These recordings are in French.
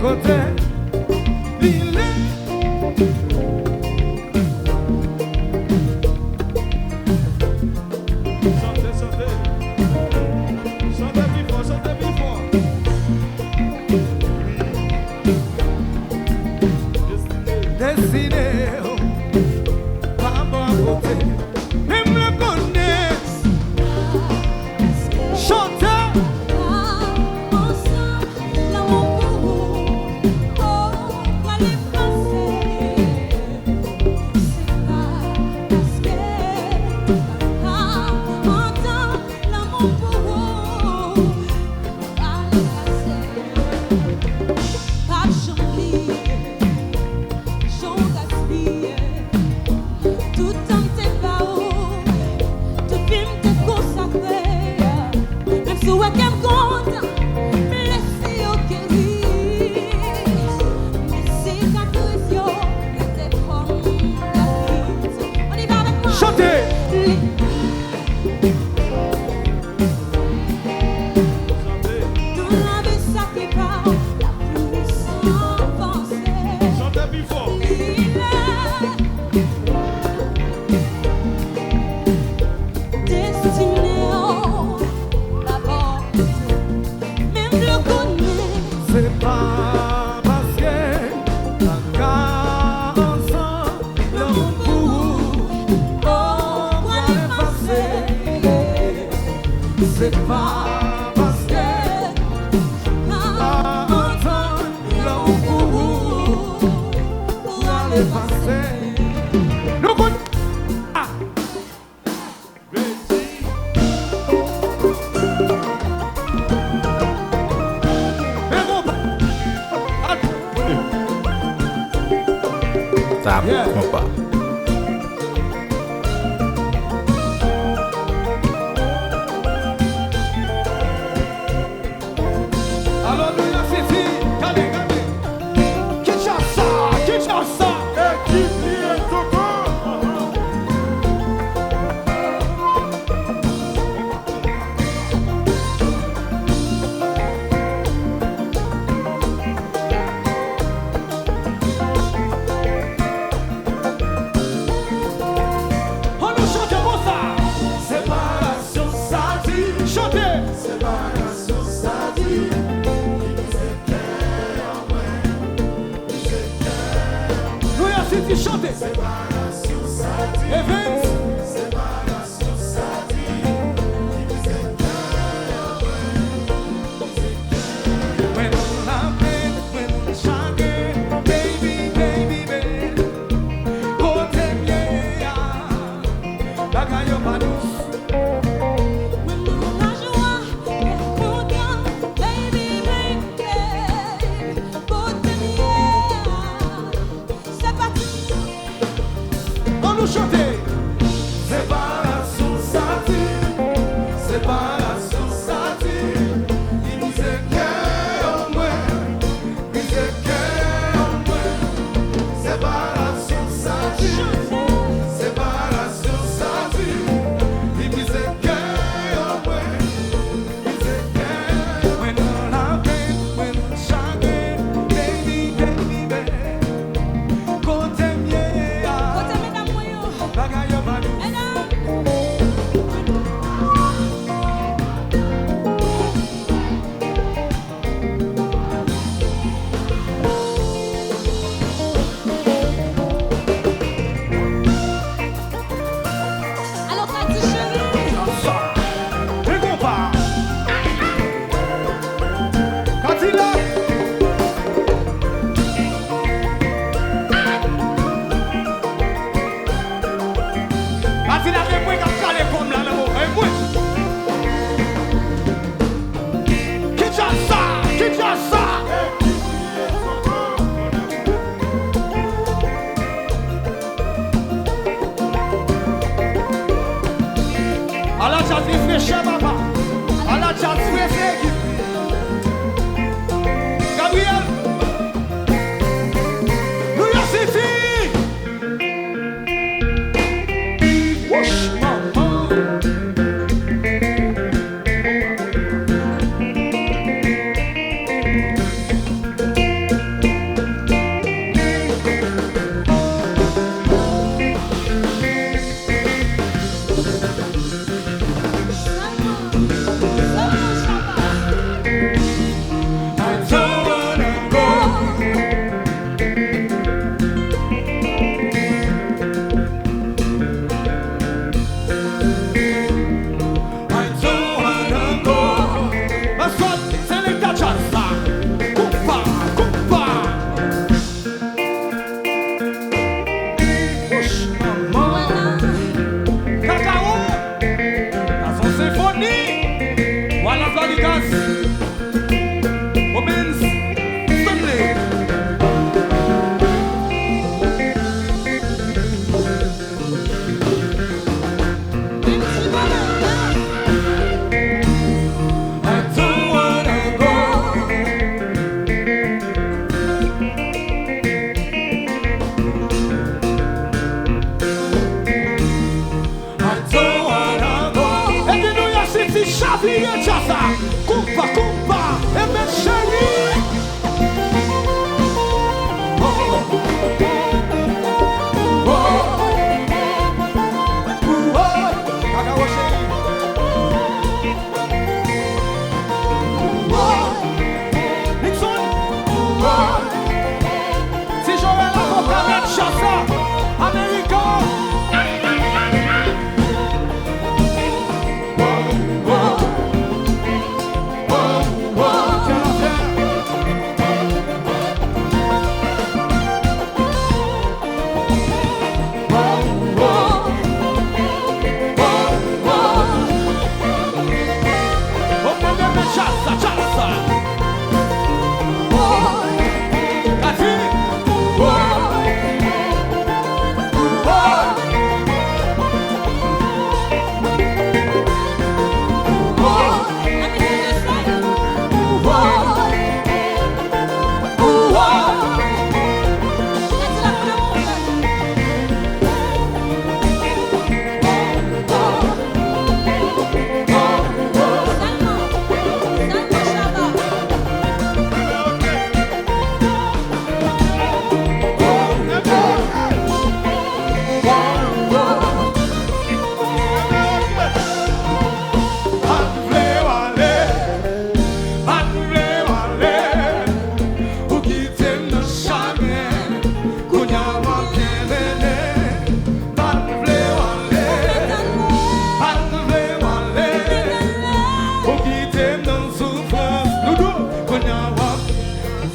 côté.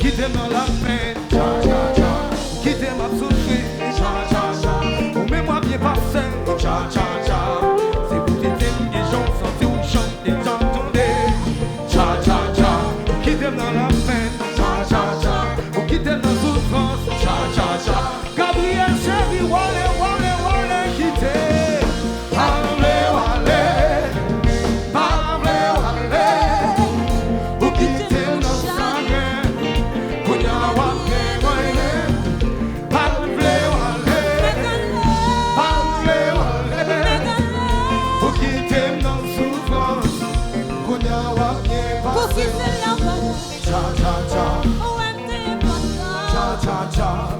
qui t'aime dans la peine, qui t'aime à souffrir, ou mets-moi bien passé, c'est pour tes thèmes, les gens sentent ou chantent, les gens entendent, qui t'aime dans la peine, ou qui t'aime dans la souffrance, Gabriel chéri, wale, qui t'aime, ou qui t'aime dans le chagrin, qu'on y a wale, ou qui t'aime dans la souffrance, qu'on y a wale,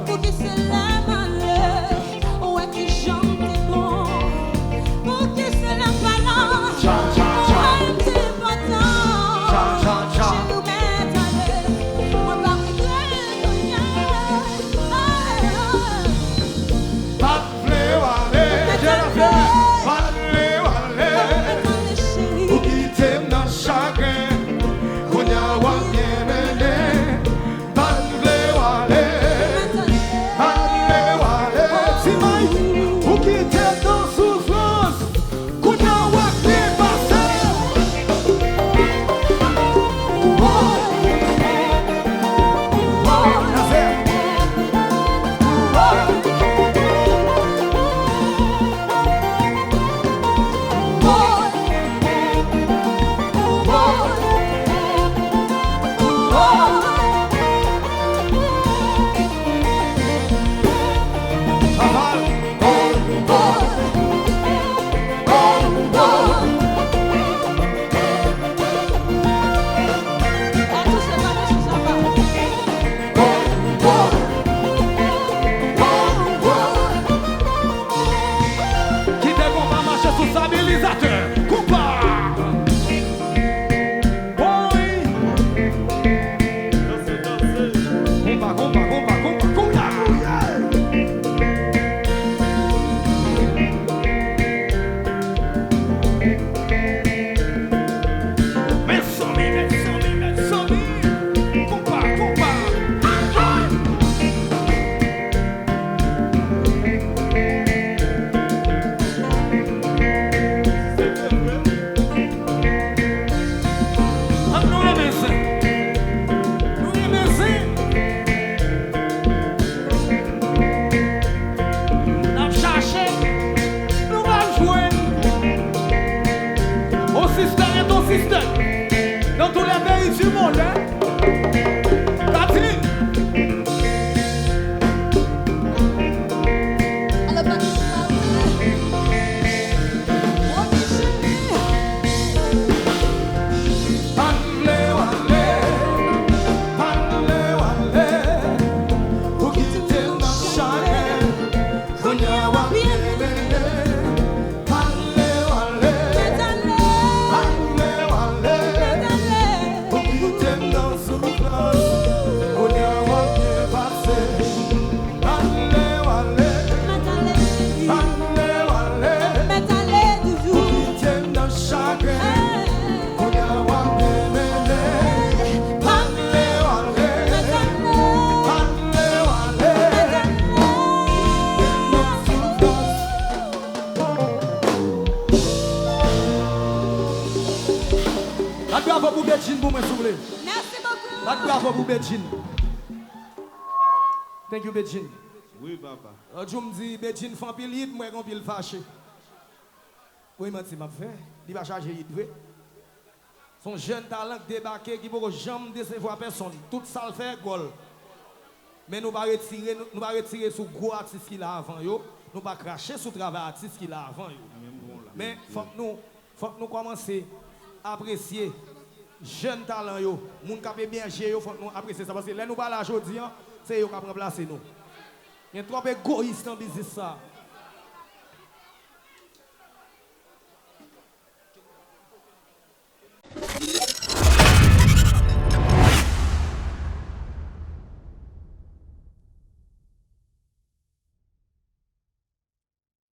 Pour qui c'est la malheur, ouais qui chante bon. Pour qui c'est la balance, ouais c'est important. Chez nous mettre à l'aise, on va régler le ou qui t'aime dans le chagrin, qu'on y a wale, ou qui t'aime dans la souffrance, qu'on y a wale, passé. Qui t'aime qu'on va marcher sous stabilisateur, compas. Oui. Compas. Mais somme, compas. Nous les médecins. Nous cherchons, nous allons jouer au système et au système dans tous les pays du monde. Catherine. Ou qui t'aime dans le chagrin, qu'on y a wale, ou qui t'aime dans la souffrance, qu'on y a wale, passé. Ou qui t'aime dans le chagrin, qu'on y a wale, bravo pour Betchine pour moi, s'il vous plaît. Merci beaucoup. Bravo pour Betchine. Thank you, Betchine. Oui, papa. Je me dis, Betchine fait un pile hit, moi, un pile fâché. Oui, je m'a fait. Il va charger hit, oui. Son jeune talent débarqué qui ne peut jamais décevoir personne. Tout ça le fait, goal. Mais nous ne pas retirer sur gros artiste qu'il a avant, yo. Nous ne pas cracher sur le travail artiste qu'il a avant, yo. Mais il faut que nous commencions à apprécier jeunes talents, yo. Moun qui peut bien gérer, il faut que nous apprécier ça. Parce que là, nous parlons aujourd'hui, c'est eux qui remplacent nous. Il y a trop d'égoïstes dans le business.